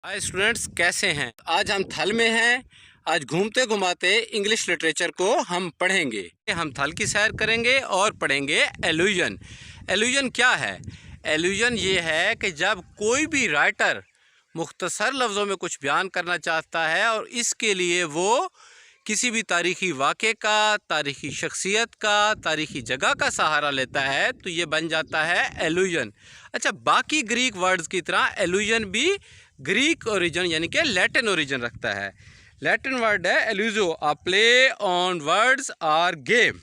Hi students, कैसे हैं? आज हम थल में हैं। आज घूमते घुमाते इंग्लिश लिटरेचर को हम पढ़ेंगे। हम थल की सैर करेंगे और पढ़ेंगे एलुजन। एलुजन क्या है? एलुजन ये है कि जब कोई भी राइटर मुख्तसर लफ्ज़ों में कुछ बयान करना चाहता है और इसके लिए वो किसी भी तारीख़ी वाक़े का, तारीख़ी शख्सियत का, तारीख़ी जगह का सहारा लेता है तो ये बन जाता है एलुजन। अच्छा, बाकी ग्रीक वर्ड्स की तरह एलुजन भी ग्रीक ओरिजिन यानी कि लैटिन ओरिजिन रखता है। लैटिन वर्ड है एलुजो, a play on words or game.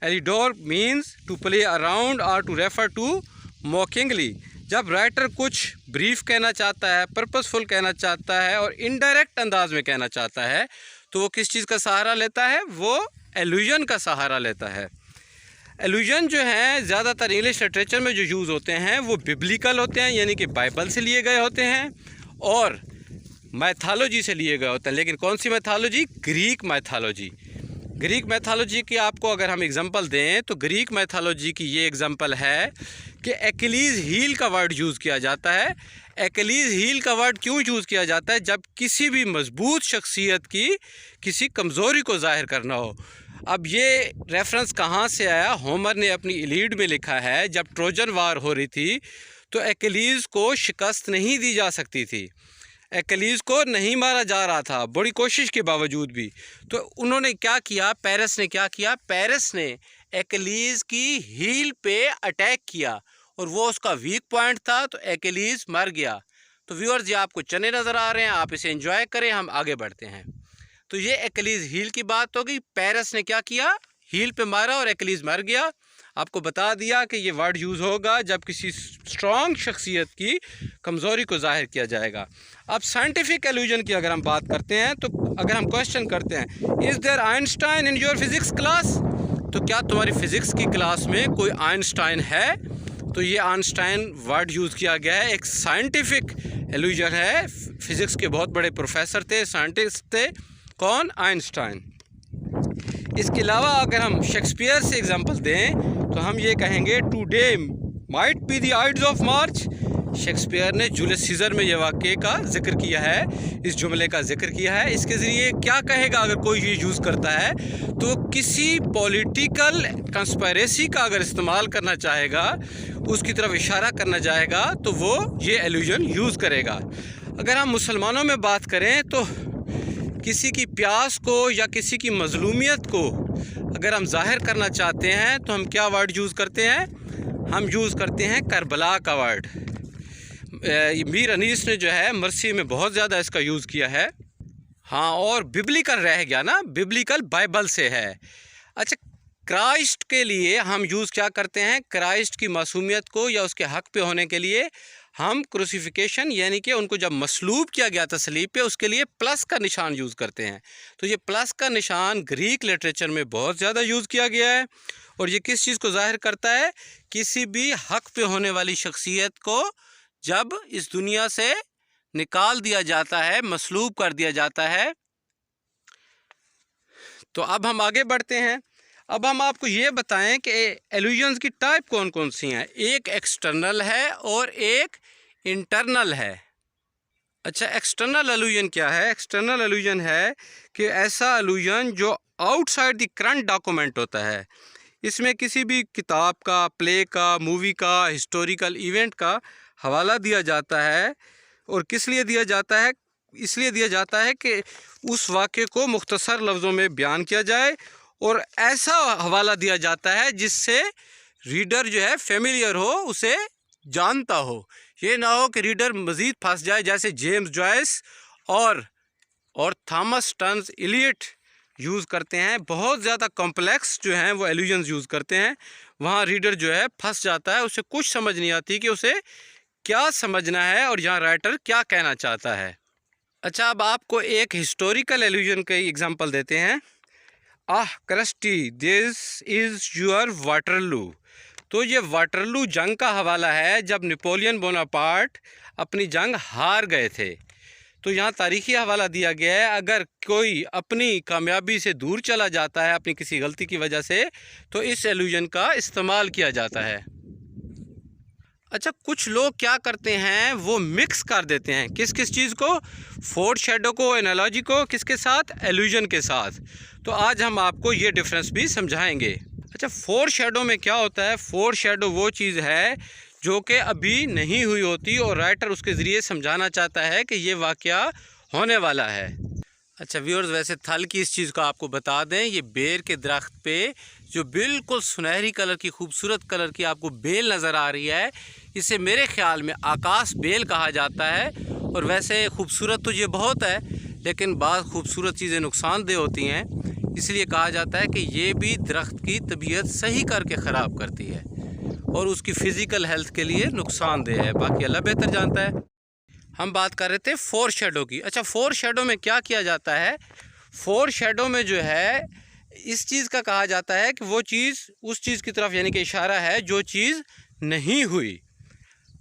एलिडोर मीन्स टू प्ले अराउंड और टू रेफर टू मॉकिंगली। जब राइटर कुछ ब्रीफ कहना चाहता है, पर्पसफुल कहना चाहता है और इनडायरेक्ट अंदाज में कहना चाहता है तो वो किस चीज़ का सहारा लेता है? वो एलुजन का सहारा लेता है। एलुजन जो हैं ज़्यादातर इंग्लिश लिटरेचर में जो यूज़ होते हैं वो बिब्लिकल होते हैं, यानी कि बाइबल से लिए गए होते हैं और मैथोलॉजी से लिए गए होते हैं। लेकिन कौन सी mythology? Greek mythology. Greek mythology की आपको अगर हम एग्जांपल दें तो ग्रीक मैथोलॉजी की ये एग्जांपल है कि एक्कीलीज़ हील का वर्ड यूज़ किया जाता है। एक्कीलीज़ हील का वर्ड क्यों यूज़ किया जाता है? जब किसी भी मजबूत शख्सियत की किसी कमज़ोरी को ज़ाहिर करना हो। अब ये रेफरेंस कहाँ से आया? होमर ने अपनी इलीड में लिखा है, जब ट्रोजन वार हो रही थी तो एक्कीलीज़ को शिकस्त नहीं दी जा सकती थी, एक्कीलीज़ को नहीं मारा जा रहा था बड़ी कोशिश के बावजूद भी। तो उन्होंने क्या किया? पेरिस ने क्या किया? पेरिस ने एक्कीलीज़ की हील पे अटैक किया और वो उसका वीक पॉइंट था, तो एक्कीलीज़ मर गया। तो व्यूअर्स, ये आपको चने नज़र आ रहे हैं, आप इसे एंजॉय करें, हम आगे बढ़ते हैं। तो ये एक्कीलीज़ हील की बात हो गई। पेरिस ने क्या किया? हील पे मारा और एक्कीलीज़ मर गया। आपको बता दिया कि ये वर्ड यूज़ होगा जब किसी स्ट्रॉन्ग शख्सियत की कमज़ोरी को ज़ाहिर किया जाएगा। अब साइंटिफिक एलुजन की अगर हम बात करते हैं तो अगर हम क्वेश्चन करते हैं, is there Einstein in your physics class? तो क्या तुम्हारी फ़िज़िक्स की क्लास में कोई आइंस्टाइन है? तो ये आइंस्टाइन वर्ड यूज़ किया गया है, एक साइंटिफिक एलुजन है। फ़िज़िक्स के बहुत बड़े प्रोफेसर थे, साइंटिस्ट थे। कौन? आइंस्टाइन। इसके अलावा अगर हम शेक्सपियर से एग्जांपल दें तो हम ये कहेंगे, today might be the aides of March. Shakespeare ने जूलियस सीजर में ये वाक़े का जिक्र किया है, इस जुमले का जिक्र किया है। इसके ज़रिए क्या कहेगा अगर कोई ये यूज़ करता है तो किसी पॉलिटिकल कंस्पायरेसी का अगर इस्तेमाल करना चाहेगा, उसकी तरफ इशारा करना चाहेगा तो वो ये एलुजन यूज़ करेगा। अगर हम मुसलमानों में बात करें तो किसी की प्यास को या किसी की मज़लूमियत को अगर हम ज़ाहिर करना चाहते हैं तो हम क्या वर्ड यूज़ करते हैं? हम यूज़ करते हैं करबला का वर्ड। मीर अनीस ने जो है मरसी में बहुत ज़्यादा इसका यूज़ किया है। हाँ, और बिब्लिकल रह गया ना, बिब्लिकल बाइबल से है। अच्छा, क्राइस्ट के लिए हम यूज़ क्या करते हैं? क्राइस्ट की मासूमियत को या उसके हक़ पे होने के लिए हम क्रूसिफिकेशन यानी कि उनको जब मसलूब किया गया था सलीब पे, उसके लिए प्लस का निशान यूज़ करते हैं। तो ये प्लस का निशान ग्रीक लिटरेचर में बहुत ज़्यादा यूज़ किया गया है और ये किस चीज़ को ज़ाहिर करता है? किसी भी हक़ पे होने वाली शख्सियत को जब इस दुनिया से निकाल दिया जाता है, मसलूब कर दिया जाता है। तो अब हम आगे बढ़ते हैं। अब हम आपको ये बताएं कि एलुजन्स की टाइप कौन कौन सी हैं। एक एक्सटर्नल है और एक इंटरनल है। अच्छा, एक्सटर्नल एलुजन क्या है? एक्सटर्नल एलुजन है कि ऐसा एलुजन जो आउटसाइड द करंट डॉक्यूमेंट होता है। इसमें किसी भी किताब का, प्ले का, मूवी का, हिस्टोरिकल इवेंट का हवाला दिया जाता है। और किस लिए दिया जाता है? इसलिए दिया जाता है कि उस वाक़े को मुख्तसर लफ्ज़ों में बयान किया जाए और ऐसा हवाला दिया जाता है जिससे रीडर जो है फेमिलियर हो, उसे जानता हो। ये ना हो कि रीडर मज़ीद फंस जाए, जैसे जेम्स जॉयस और थॉमस टर्नर इलियट यूज़ करते हैं। बहुत ज़्यादा कॉम्प्लेक्स जो हैं वो एलुजन्स यूज़ करते हैं। वहाँ रीडर जो है फंस जाता है, उसे कुछ समझ नहीं आती कि उसे क्या समझना है और यहाँ राइटर क्या कहना चाहता है। अच्छा, अब आपको एक हिस्टोरिकल एलुजन का एग्जांपल देते हैं। Ah Crusty, this is your Waterloo. तो ये वाटरलू जंग का हवाला है जब नेपोलियन बोनापार्ट अपनी जंग हार गए थे। तो यहाँ तारीख़ी हवाला दिया गया है। अगर कोई अपनी कामयाबी से दूर चला जाता है अपनी किसी गलती की वजह से, तो इस एलुजन का इस्तेमाल किया जाता है। अच्छा, कुछ लोग क्या करते हैं, वो मिक्स कर देते हैं किस किस चीज़ को, फोरशैडो को, एनालॉजी को, किसके साथ, इल्यूजन के साथ। तो आज हम आपको ये डिफरेंस भी समझाएंगे। अच्छा, फोरशैडो में क्या होता है? फोरशैडो वो चीज़ है जो कि अभी नहीं हुई होती और राइटर उसके ज़रिए समझाना चाहता है कि ये वाक़या होने वाला है। अच्छा व्यूअर्स, वैसे थल की इस चीज़ को आपको बता दें, ये बेर के दरख्त पे जो बिल्कुल सुनहरी कलर की, खूबसूरत कलर की आपको बेल नज़र आ रही है, इसे मेरे ख़्याल में आकाश बेल कहा जाता है। और वैसे खूबसूरत तो ये बहुत है, लेकिन बाज़ खूबसूरत चीज़ें नुकसानदेह होती हैं, इसलिए कहा जाता है कि ये भी दरख्त की तबीयत सही करके ख़राब करती है और उसकी फ़िज़िकल हेल्थ के लिए नुकसानदेह है। बाकी अल्लाह बेहतर जानता है। हम बात कर रहे थे फोरशैडो की। अच्छा, फोरशैडो में क्या किया जाता है? फोरशैडो में जो है इस चीज़ का कहा जाता है कि वो चीज़ उस चीज़ की तरफ, यानी कि इशारा है जो चीज़ नहीं हुई।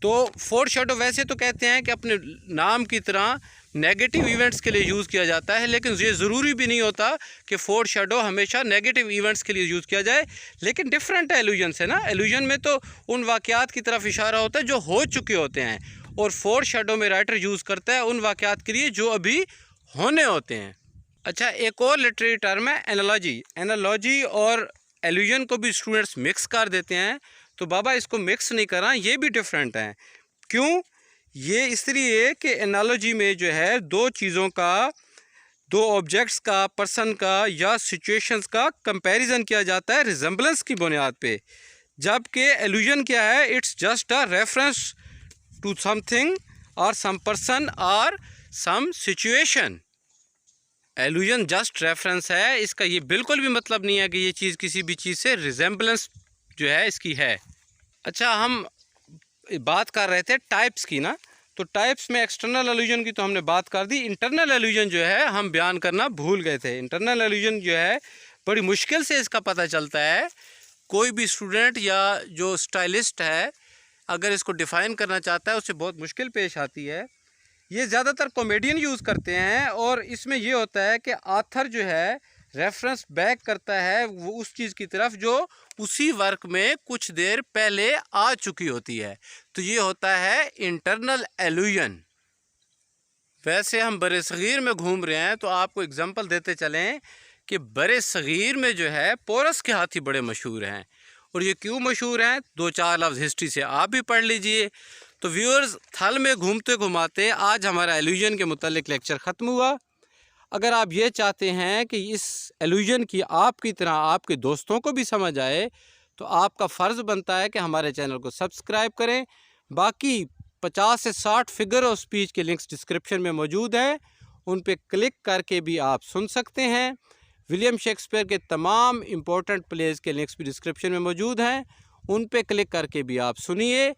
तो फोरशैडो वैसे तो कहते हैं कि अपने नाम की तरह नेगेटिव इवेंट्स के लिए यूज़ किया जाता है, लेकिन ये ज़रूरी भी नहीं होता कि फोरशैडो हमेशा नेगेटिव इवेंट्स के लिए यूज़ किया जाए। लेकिन डिफरेंट है इल्यूजन से ना। इल्यूजन में तो उन वाक़यात की तरफ इशारा होता है जो हो चुके होते हैं, और फोरशैडो में राइटर यूज़ करता है उन वाक़यात के लिए जो अभी होने होते हैं। अच्छा, एक और लिटरेरी टर्म है एनालॉजी। एनालॉजी और इल्यूजन को भी स्टूडेंट्स मिक्स कर देते हैं। तो बाबा इसको मिक्स नहीं करना, ये भी डिफरेंट हैं। क्यों? ये इसलिए कि एनालॉजी में जो है दो चीज़ों का, दो ऑब्जेक्ट्स का, पर्सन का या सिचुएशंस का कंपैरिजन किया जाता है रिजेंबलेंस की बुनियाद पे, जबकि इल्यूजन क्या है, it's just a reference to something और सम पर्सन और some situation. Illusion just reference है, इसका ये बिल्कुल भी मतलब नहीं है कि ये चीज़ किसी भी चीज़ से रिजेंबलेंस जो है इसकी है। अच्छा, हम बात कर रहे थे टाइप्स की ना, तो टाइप्स में एक्सटर्नल इल्यूजन की तो हमने बात कर दी। इंटरनल इल्यूजन जो है हम बयान करना भूल गए थे। इंटरनल इल्यूजन जो है बड़ी मुश्किल से इसका पता चलता है। कोई भी स्टूडेंट या जो स्टाइलिस्ट है अगर इसको डिफ़ाइन करना चाहता है उससे बहुत मुश्किल पेश आती है। ये ज़्यादातर कॉमेडियन यूज़ करते हैं, और इसमें ये होता है कि आथर जो है रेफरेंस बैक करता है वो उस चीज़ की तरफ जो उसी वर्क में कुछ देर पहले आ चुकी होती है। तो ये होता है इंटरनल इल्यूजन। वैसे हम बरे सग़ीर में घूम रहे हैं, तो आपको एग्जांपल देते चलें कि बरे सग़ीर में जो है पोरस के हाथी बड़े मशहूर हैं। और ये क्यों मशहूर हैं, दो चार लफ्ज़ हिस्ट्री से आप भी पढ़ लीजिए। तो व्यूअर्स, थल में घूमते घुमाते आज हमारा इल्यूजन के मुतालिक लेक्चर ख़त्म हुआ। अगर आप ये चाहते हैं कि इस इल्यूजन की आपकी तरह आपके दोस्तों को भी समझ आए, तो आपका फ़र्ज़ बनता है कि हमारे चैनल को सब्सक्राइब करें। बाकी 50 से 60 फिगर ऑफ स्पीच के लिंक्स डिस्क्रिप्शन में मौजूद हैं, उन पे क्लिक करके भी आप सुन सकते हैं। विलियम शेक्सपियर के तमाम इम्पोर्टेंट प्लेस के लिंक्स भी डिस्क्रिप्शन में मौजूद हैं, उन पे क्लिक करके भी आप सुनिए।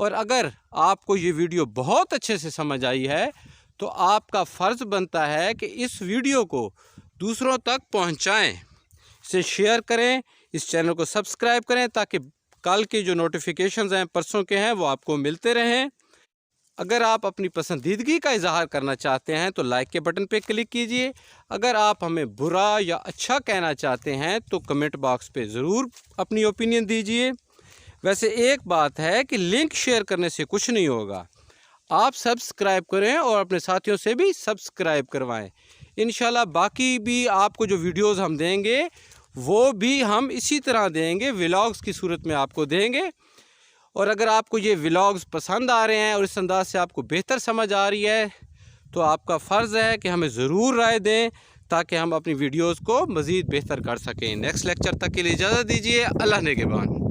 और अगर आपको ये वीडियो बहुत अच्छे से समझ आई है, तो आपका फ़र्ज़ बनता है कि इस वीडियो को दूसरों तक पहुंचाएं, इसे शेयर करें, इस चैनल को सब्सक्राइब करें, ताकि कल के जो नोटिफिकेशंस हैं, परसों के हैं, वो आपको मिलते रहें। अगर आप अपनी पसंदीदगी का इजहार करना चाहते हैं तो लाइक के बटन पे क्लिक कीजिए। अगर आप हमें बुरा या अच्छा कहना चाहते हैं तो कमेंट बॉक्स पे ज़रूर अपनी ओपिनियन दीजिए। वैसे एक बात है कि लिंक शेयर करने से कुछ नहीं होगा, आप सब्सक्राइब करें और अपने साथियों से भी सब्सक्राइब करवाएं। इंशाल्लाह बाकी भी आपको जो वीडियोस हम देंगे वो भी हम इसी तरह देंगे, व्लॉग्स की सूरत में आपको देंगे। और अगर आपको ये व्लॉग्स पसंद आ रहे हैं और इस अंदाज से आपको बेहतर समझ आ रही है, तो आपका फ़र्ज़ है कि हमें ज़रूर राय दें, ताकि हम अपनी वीडियोज़ को मज़ीद बेहतर कर सकें। नेक्स्ट लेक्चर तक के लिए इजाज़त दीजिए। अल्लाह नेगहबान।